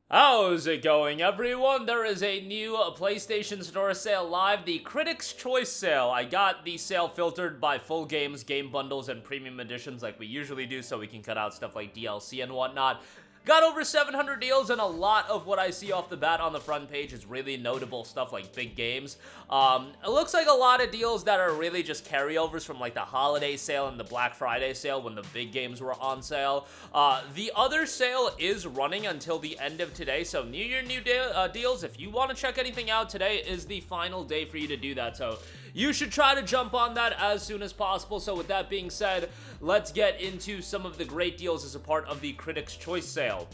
How's it going, everyone? There is a new PlayStation Store sale live, the Critics' Choice sale. I got the sale filtered by full games, game bundles, and premium editions like we usually do, so we can cut out stuff like DLC and whatnot. Got over 700 deals, and a lot of what I see off the bat on the front page is really notable stuff like big games. It looks like a lot of deals that are really just carryovers from like the holiday sale and the Black Friday sale when the big games were on sale. The other sale is running until the end of today, so New Year, new deals. If you want to check anything out, today is the final day for you to do that, so you should try to jump on that as soon as possible. So with that being said, let's get into some of the great deals as a part of the Critics' Choice sale.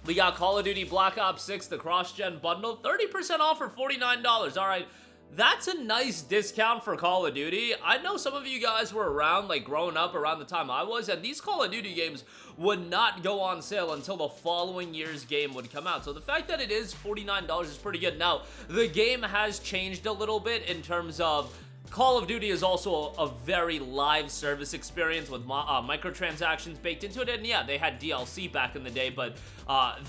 We got Call of Duty Black Ops 6, the cross-gen bundle, 30% off for $49. Alright, that's a nice discount for Call of Duty. I know some of you guys were around, like growing up around the time I was, and these Call of Duty games would not go on sale until the following year's game would come out. So the fact that it is $49 is pretty good. Now, the game has changed a little bit in terms of Call of Duty is also a very live service experience with microtransactions baked into it, and yeah, they had DLC back in the day, but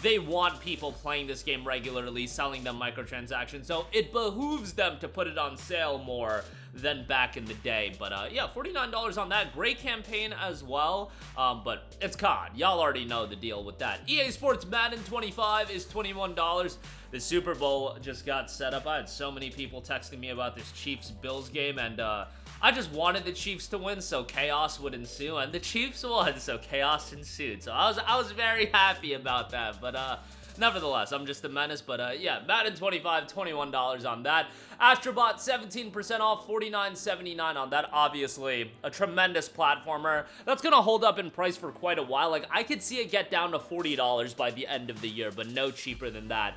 they want people playing this game regularly, selling them microtransactions, so it behooves them to put it on sale more than back in the day. But yeah, $49 on that. Great campaign as well, but it's COD. Y'all already know the deal with that. EA Sports Madden 25 is $21. The Super Bowl just got set up. I had so many people texting me about this Chiefs-Bills game, and I just wanted the Chiefs to win so chaos would ensue, and the Chiefs won, so chaos ensued. So I was very happy about that, but nevertheless, I'm just a menace. But yeah, Madden 25, $21 on that. Astrobot, 17% off, $49.79 on that. Obviously, a tremendous platformer that's gonna hold up in price for quite a while. Like, I could see it get down to $40 by the end of the year, but no cheaper than that.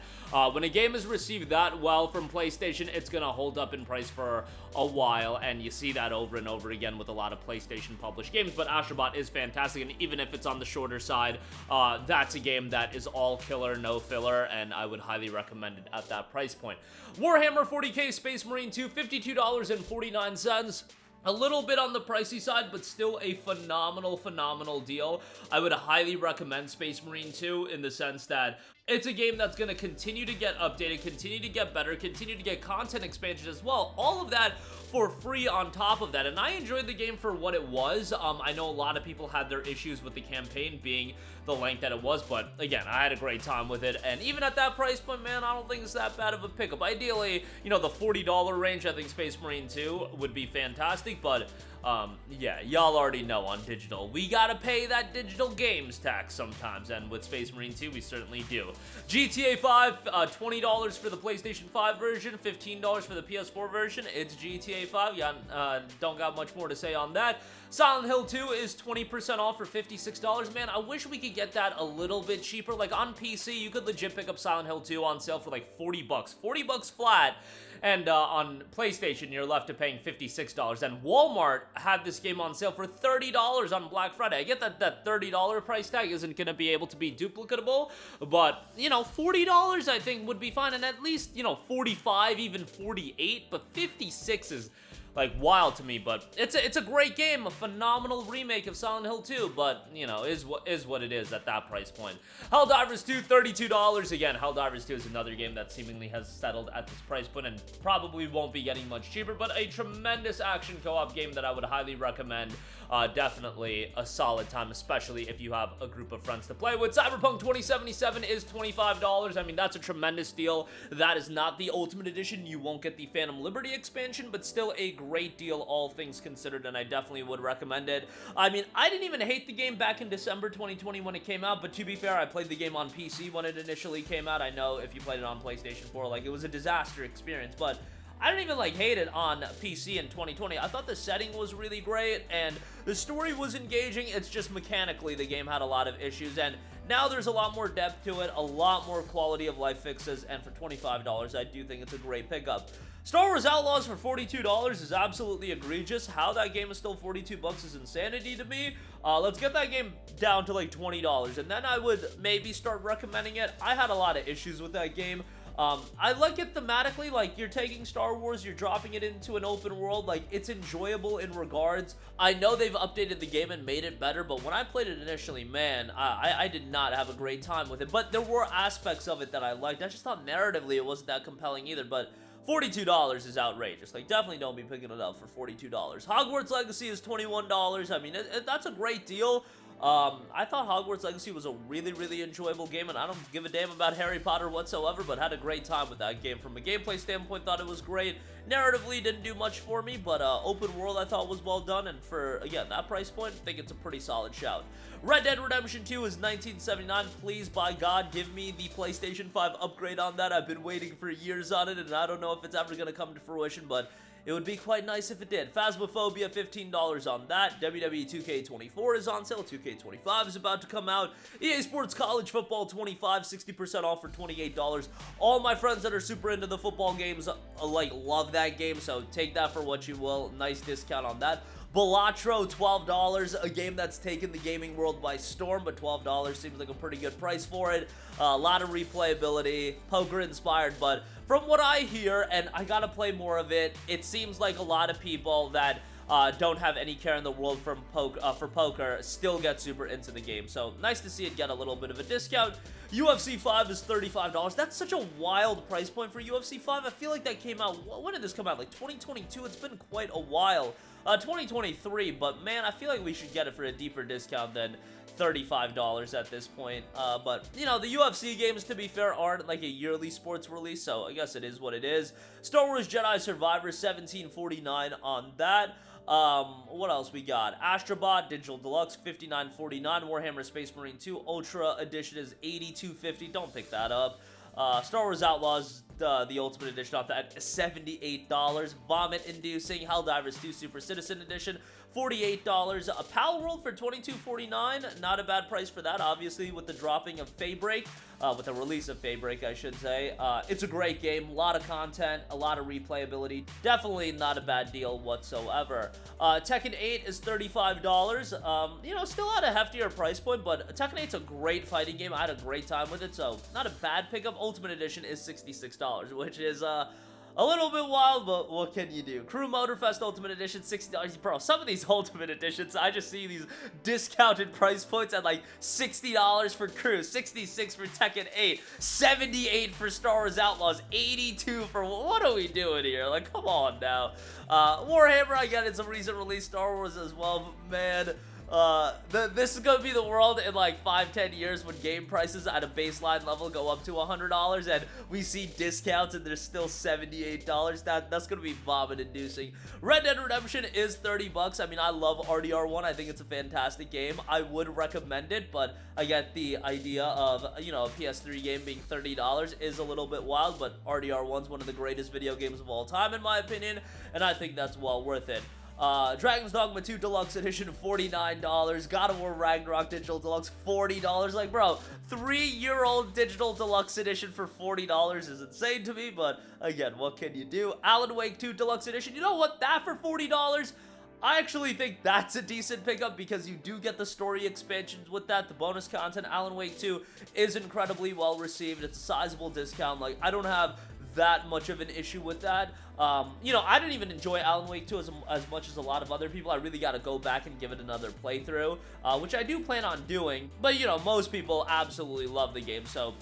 When a game is received that well from PlayStation, it's gonna hold up in price for a while, and you see that over and over again with a lot of PlayStation published games. But Astrobot is fantastic, and even if it's on the shorter side, that's a game that is all killer, no filler, and I would highly recommend it at that price point. Warhammer 40k Space Marine 2, $52.49. A little bit on the pricey side, but still a phenomenal deal. I would highly recommend Space Marine 2 in the sense that it's a game that's going to continue to get updated, continue to get better, continue to get content expansion as well. All of that for free on top of that. And I enjoyed the game for what it was. I know a lot of people had their issues with the campaign being the length that it was, but again, I had a great time with it. And even at that price point, man, I don't think it's that bad of a pickup. Ideally, you know, the $40 range, I think Space Marine 2 would be fantastic, but yeah, y'all already know on digital, we gotta pay that digital games tax sometimes, and with Space Marine 2, we certainly do. GTA 5, $20 for the PlayStation 5 version, $15 for the PS4 version. It's GTA 5, yeah, don't got much more to say on that. Silent Hill 2 is 20% off for $56. Man, I wish we could get that a little bit cheaper. Like, on PC, you could legit pick up Silent Hill 2 on sale for like $40. $40 flat. And on PlayStation, you're left to paying $56. And Walmart had this game on sale for $30 on Black Friday. I get that that $30 price tag isn't going to be able to be duplicatable, but, you know, $40 I think would be fine. And at least, you know, 45, even 48, but 56 is like wild to me. But it's a great game, a phenomenal remake of Silent Hill 2, but you know, is what it is at that price point. Helldivers 2, $32. Again, Helldivers 2 is another game that seemingly has settled at this price point and probably won't be getting much cheaper, but a tremendous action co-op game that I would highly recommend. Definitely a solid time, especially if you have a group of friends to play with. Cyberpunk 2077 is $25. I mean, that's a tremendous deal. That is not the Ultimate Edition. You won't get the Phantom Liberty expansion, but still a great deal, all things considered, and I definitely would recommend it. I mean, I didn't even hate the game back in December 2020 when it came out, but to be fair, I played the game on PC when it initially came out. I know if you played it on PlayStation 4, like, it was a disaster experience, but I didn't even, like, hate it on PC in 2020. I thought the setting was really great, and the story was engaging. It's just mechanically, the game had a lot of issues, and now there's a lot more depth to it, a lot more quality of life fixes, and for $25, I do think it's a great pickup. Star Wars Outlaws for $42 is absolutely egregious. How that game is still $42 is insanity to me. Let's get that game down to like $20, and then I would maybe start recommending it. I had a lot of issues with that game. I like it thematically, like, you're taking Star Wars, you're dropping it into an open world, like, it's enjoyable in regards. I know they've updated the game and made it better, but when I played it initially, man, I did not have a great time with it, but there were aspects of it that I liked. I just thought narratively it wasn't that compelling either, but $42 is outrageous. Like, definitely don't be picking it up for $42. Hogwarts Legacy is $21. I mean, that's a great deal. I thought Hogwarts Legacy was a really, really enjoyable game, and I don't give a damn about Harry Potter whatsoever, but had a great time with that game. From a gameplay standpoint, thought it was great. Narratively, didn't do much for me, but open world I thought was well done, and for, again, that price point, I think it's a pretty solid shout. Red Dead Redemption 2 is $19.79. Please, by God, give me the PlayStation 5 upgrade on that. I've been waiting for years on it, and I don't know if it's ever going to come to fruition, but it would be quite nice if it did. Phasmophobia, $15 on that. WWE 2K24 is on sale. 2K25 is about to come out. EA Sports College Football 25, 60% off for $28. All my friends that are super into the football games, like, love that game, so take that for what you will. Nice discount on that. Balatro, $12, a game that's taken the gaming world by storm, but $12 seems like a pretty good price for it. A lot of replayability, poker inspired, but from what I hear, and I gotta play more of it, it seems like a lot of people that don't have any care in the world for poker still get super into the game, so nice to see it get a little bit of a discount. UFC 5 is $35. That's such a wild price point for UFC 5. I feel like that came out, when did this come out? Like 2022? It's been quite a while. 2023, but man, I feel like we should get it for a deeper discount than $35 at this point. But, you know, the UFC games, to be fair, aren't like a yearly sports release, so I guess it is what it is. Star Wars Jedi Survivor, $17.49 on that. What else we got? Astrobot Digital Deluxe, $59.49. Warhammer Space Marine 2 Ultra Edition is $82.50. Don't pick that up. Star Wars Outlaws, the Ultimate Edition off that, $78. Vomit Inducing Helldivers 2 Super Citizen Edition, $48. A Pal World for $22.49. Not a bad price for that, obviously, with the dropping of Faybreak. With the release of Faybreak, I should say. It's a great game, a lot of content, a lot of replayability. Definitely not a bad deal whatsoever. Tekken 8 is $35. You know, still at a heftier price point, but Tekken 8's a great fighting game. I had a great time with it, so not a bad pickup. Ultimate Edition is $66, which is, a little bit wild, but what can you do? Crew Motorfest Ultimate Edition, $60. Bro, some of these Ultimate Editions, I just see these discounted price points at like $60 for Crew, $66 for Tekken 8, $78 for Star Wars Outlaws, $82 for... What are we doing here? Like, come on now. Warhammer, I get it's a recent release Star Wars as well, but man... this is gonna be the world in like 5-10 years when game prices at a baseline level go up to $100 and we see discounts and there's still $78. That's gonna be vomit inducing. Red Dead Redemption is $30. I mean, I love RDR1. I think it's a fantastic game. I would recommend it, but I get the idea of, you know, a PS3 game being $30 is a little bit wild, but RDR1's one of the greatest video games of all time in my opinion, and I think that's well worth it. Dragon's Dogma 2 Deluxe Edition, $49. God of War Ragnarok Digital Deluxe, $40. Like, bro, 3-year-old Digital Deluxe Edition for $40 is insane to me, but again, what can you do? Alan Wake 2 Deluxe Edition, you know what? That for $40? I actually think that's a decent pickup because you do get the story expansions with that, the bonus content. Alan Wake 2 is incredibly well received. It's a sizable discount. Like, I don't have that much of an issue with that. You know, I didn't even enjoy Alan Wake 2 as much as a lot of other people. I really got to go back and give it another playthrough, which I do plan on doing. But, you know, most people absolutely love the game, so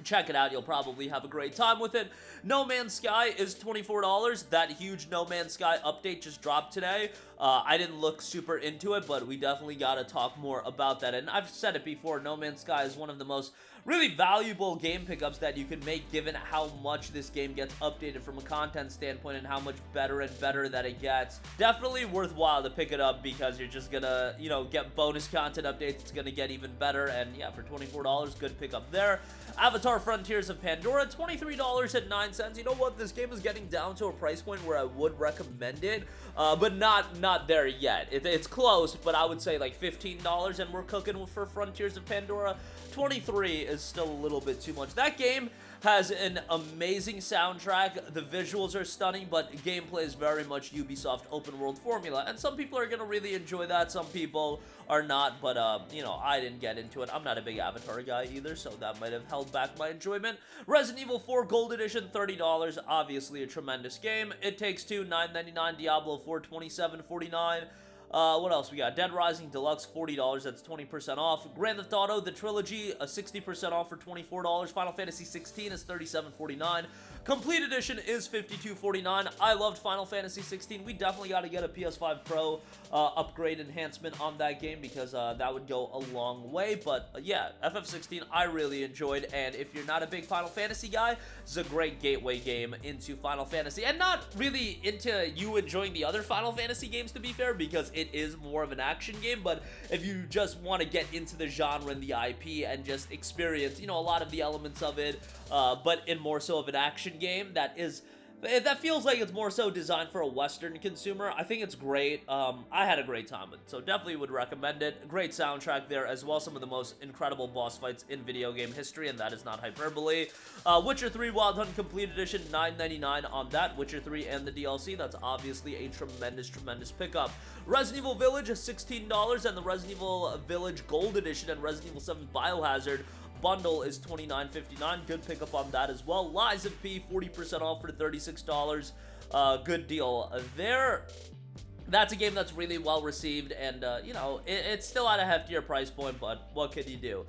check it out. You'll probably have a great time with it. No Man's Sky is $24. That huge No Man's Sky update just dropped today. I didn't look super into it, but we definitely got to talk more about that. And I've said it before, No Man's Sky is one of the most really valuable game pickups that you can make given how much this game gets updated from a content standpoint and how much better and better that it gets. Definitely worthwhile to pick it up because you're just gonna, you know, get bonus content updates. It's gonna get even better, and yeah, for $24, good pickup there. Avatar Frontiers of Pandora, $23.09. You know what? This game is getting down to a price point where I would recommend it, but not not there yet. It's close, but I would say like $15, and we're cooking for Frontiers of Pandora. 23 is still a little bit too much. That game has an amazing soundtrack, the visuals are stunning, but gameplay is very much Ubisoft open world formula, and some people are gonna really enjoy that, some people are not, but you know, I didn't get into it. I'm not a big Avatar guy either, so that might have held back my enjoyment. Resident Evil 4 Gold Edition, $30, obviously a tremendous game. It Takes Two, $9.99, Diablo 4, $27.49. What else we got? Dead Rising Deluxe, $40, that's 20% off. Grand Theft Auto, the trilogy, 60% off for $24. Final Fantasy 16 is $37.49. Complete Edition is $52.49. I loved Final Fantasy 16. We definitely got to get a PS5 Pro upgrade enhancement on that game, because that would go a long way. But yeah, FF16 I really enjoyed, and if you're not a big Final Fantasy guy, it's a great gateway game into Final Fantasy, and not really into you enjoying the other Final Fantasy games, to be fair, because it is more of an action game. But if you just want to get into the genre and the IP and just experience, you know, a lot of the elements of it, but in more so of an action game that feels like it's more so designed for a Western consumer, I think it's great. I had a great time with it, so definitely would recommend it. Great soundtrack there as well, some of the most incredible boss fights in video game history, and that is not hyperbole. Witcher 3 Wild Hunt Complete Edition, $9.99 on that. Witcher 3 and the DLC, that's obviously a tremendous pickup. Resident Evil Village is $16, and the Resident Evil Village Gold Edition and Resident Evil 7 Biohazard bundle is $29.59. Good pickup on that as well. Lies of P, 40% off for $36. Good deal there. That's a game that's really well received, and you know, it's still at a heftier price point, but what can you do?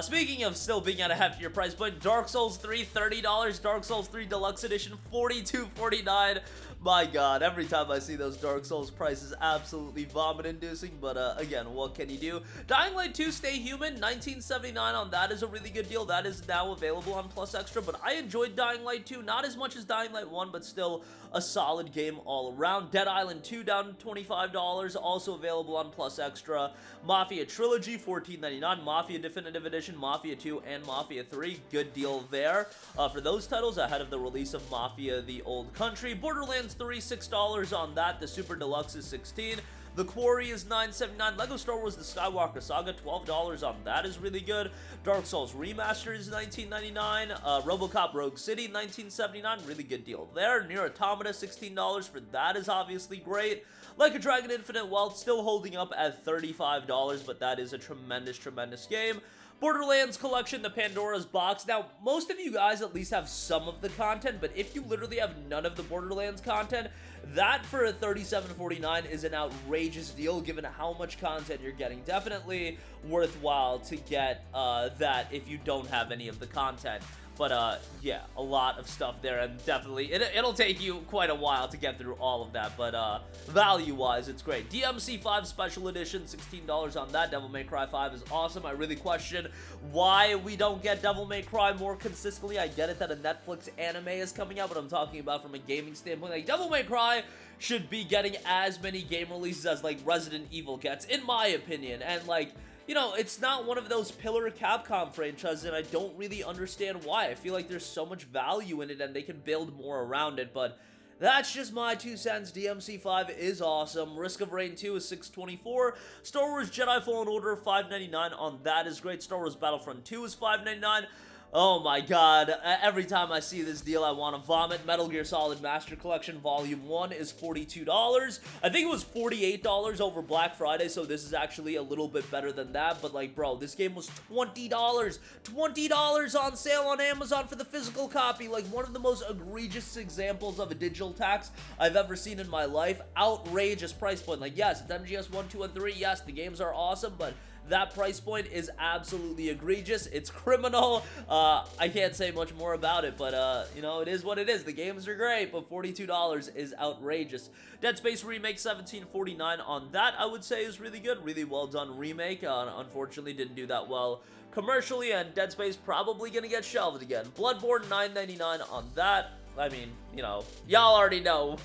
Speaking of still being at a heftier price point, Dark Souls 3, $30. Dark Souls 3 Deluxe Edition, $42.49. My god, every time I see those Dark Souls prices, absolutely vomit-inducing, but again, what can you do? Dying Light 2 Stay Human, $19.79 on that is a really good deal. That is now available on Plus Extra, but I enjoyed Dying Light 2, not as much as Dying Light 1, but still a solid game all around. Dead Island 2 down to $25, also available on Plus Extra. Mafia Trilogy, $14.99. Mafia Definitive Edition, Mafia 2, and Mafia 3, good deal there for those titles ahead of the release of Mafia The Old Country. Borderlands 3, $6 on that. The Super Deluxe is $16. The Quarry is $9.79. Lego Star Wars The Skywalker Saga, $12 on that is really good. Dark Souls Remastered is $19.99. RoboCop Rogue City, $19.79. Really good deal there. Nier Automata, $16 for that is obviously great. Like a Dragon Infinite Wealth, still holding up at $35, but that is a tremendous game. Borderlands Collection, the Pandora's Box. Now, most of you guys at least have some of the content, but if you literally have none of the Borderlands content, that for a $37.49 is an outrageous deal given how much content you're getting. Definitely worthwhile to get that if you don't have any of the content. But yeah, a lot of stuff there, and definitely it'll take you quite a while to get through all of that, but value-wise, it's great. DMC5 Special Edition, $16 on that. Devil May Cry 5 is awesome. I really question why we don't get Devil May Cry more consistently. I get it that a Netflix anime is coming out, but I'm talking about from a gaming standpoint. Like, Devil May Cry should be getting as many game releases as, like, Resident Evil gets, in my opinion, and, like, you know, it's not one of those pillar Capcom franchises, and I don't really understand why. I feel like there's so much value in it, and they can build more around it, but that's just my 2 cents. DMC5 is awesome. Risk of Rain 2 is $6.24. Star Wars Jedi Fallen Order, $5.99 on that is great. Star Wars Battlefront 2 is $5.99. Oh my god, every time I see this deal, I want to vomit. Metal Gear Solid Master Collection Volume 1 is $42. I think it was $48 over Black Friday, so this is actually a little bit better than that, but like, bro, this game was $20. $20 on sale on Amazon for the physical copy. Like, one of the most egregious examples of a digital tax I've ever seen in my life. Outrageous price point. Like, yes, it's MGS 1, 2, and 3. Yes, the games are awesome, but that price point is absolutely egregious. It's criminal. I can't say much more about it, but, you know, it is what it is. The games are great, but $42 is outrageous. Dead Space Remake, $17.49 on that, I would say, is really good. Really well done remake. Unfortunately, didn't do that well commercially, and Dead Space probably gonna get shelved again. Bloodborne, $9.99 on that. I mean, you know, y'all already know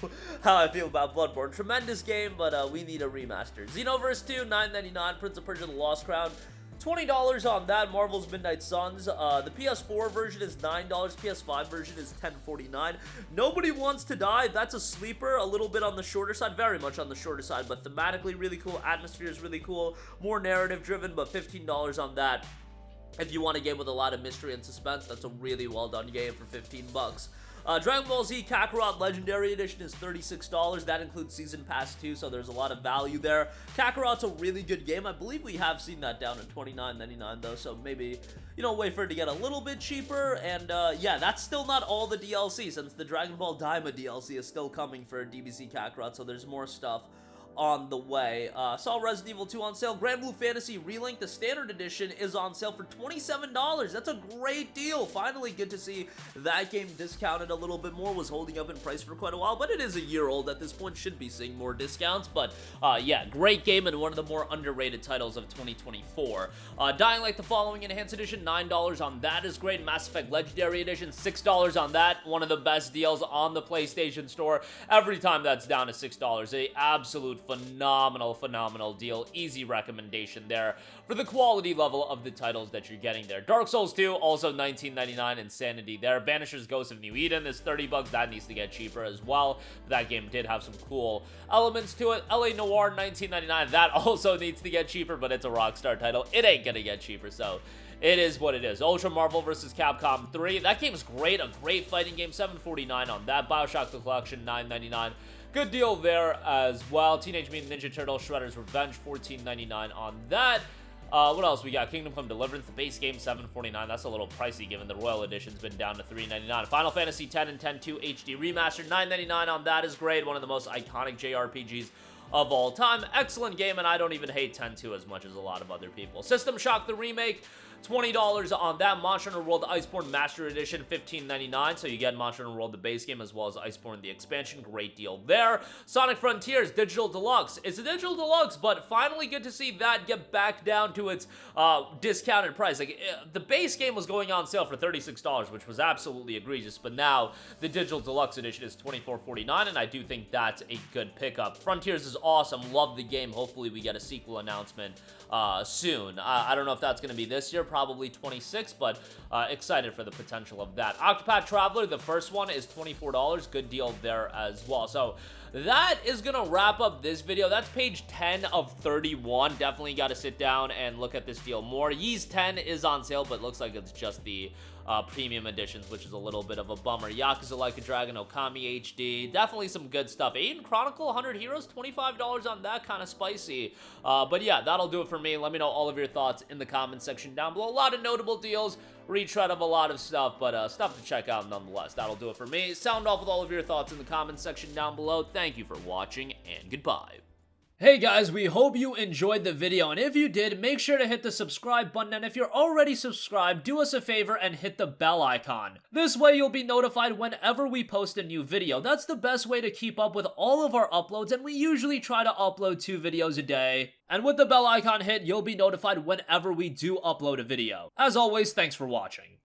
how I feel about Bloodborne. Tremendous game, but we need a remaster. Xenoverse 2, $9.99. Prince of Persia: The Lost Crown, $20 on that. Marvel's Midnight Suns. The PS4 version is $9. PS5 version is $10.49. Nobody Wants to Die. That's a sleeper. A little bit on the shorter side. Very much on the shorter side, but thematically really cool. Atmosphere is really cool. More narrative driven, but $15 on that. If you want a game with a lot of mystery and suspense, that's a really well done game for 15 bucks. Dragon Ball Z Kakarot Legendary Edition is $36. That includes Season Pass 2, so there's a lot of value there. Kakarot's a really good game. I believe we have seen that down at $29.99 though, so maybe, you know, wait for it to get a little bit cheaper. And yeah, that's still not all the DLC, since the Dragon Ball Daima DLC is still coming for DBZ Kakarot, so there's more stuff on the way. Saw Resident Evil 2 on sale. Grand Blue Fantasy Relink, the standard edition, is on sale for $27. That's a great deal. Finally good to see that game discounted a little bit more. Was holding up in price for quite a while, but it is a year old at this point. Should be seeing more discounts, but yeah, great game and one of the more underrated titles of 2024. Dying Light the Following Enhanced Edition, $9 on that is great. Mass Effect Legendary Edition, $6 on that. One of the best deals on the PlayStation Store. Every time that's down to $6, a absolute phenomenal deal. Easy recommendation there for the quality level of the titles that you're getting there. Dark Souls 2, also $19.99. Insanity there. Banisher's Ghost of New Eden is $30. That needs to get cheaper as well. That game did have some cool elements to it. LA Noire, $19.99. That also needs to get cheaper, but it's a Rockstar title. It ain't gonna get cheaper, so it is what it is. Ultra Marvel vs. Capcom 3. That game is great. A great fighting game. $7.49 on that. Bioshock The Collection, $9.99. Good deal there as well. Teenage Mutant Ninja Turtles Shredder's Revenge, $14.99 on that. What else we got? Kingdom Come Deliverance, the base game, $7.49. That's a little pricey given the Royal Edition's been down to $3.99. Final Fantasy X and X-2 HD Remastered, $9.99 on that is great. One of the most iconic JRPGs of all time. Excellent game, and I don't even hate X-2 as much as a lot of other people. System Shock the Remake, $20 on that. Monster Hunter World Iceborne Master Edition, $15.99. So you get Monster Hunter World, the base game, as well as Iceborne, the expansion. Great deal there. Sonic Frontiers Digital Deluxe. It's a Digital Deluxe, but finally good to see that get back down to its discounted price. Like, the base game was going on sale for $36, which was absolutely egregious, but now the Digital Deluxe Edition is $24.49, and I do think that's a good pickup. Frontiers is awesome. Love the game. Hopefully we get a sequel announcement soon. I don't know if that's going to be this year, probably 26, but excited for the potential of that. Octopath Traveler, the first one, is $24. Good deal there as well. So that is going to wrap up this video. That's page 10 of 31. Definitely got to sit down and look at this deal more. Ys 10 is on sale, but looks like it's just the premium editions, which is a little bit of a bummer. Yakuza Like a Dragon, Okami HD, definitely some good stuff. Aiden Chronicle 100 Heroes, $25 on that, kind of spicy. But yeah, that'll do it for me. Let me know all of your thoughts in the comment section down below. A lot of notable deals, retread of a lot of stuff, but stuff to check out nonetheless. That'll do it for me. Sound off with all of your thoughts in the comment section down below. Thank you for watching, and goodbye. Hey guys, we hope you enjoyed the video, and if you did, make sure to hit the subscribe button, and if you're already subscribed, do us a favor and hit the bell icon. This way you'll be notified whenever we post a new video. That's the best way to keep up with all of our uploads, and we usually try to upload 2 videos a day. And with the bell icon hit, you'll be notified whenever we do upload a video. As always, thanks for watching.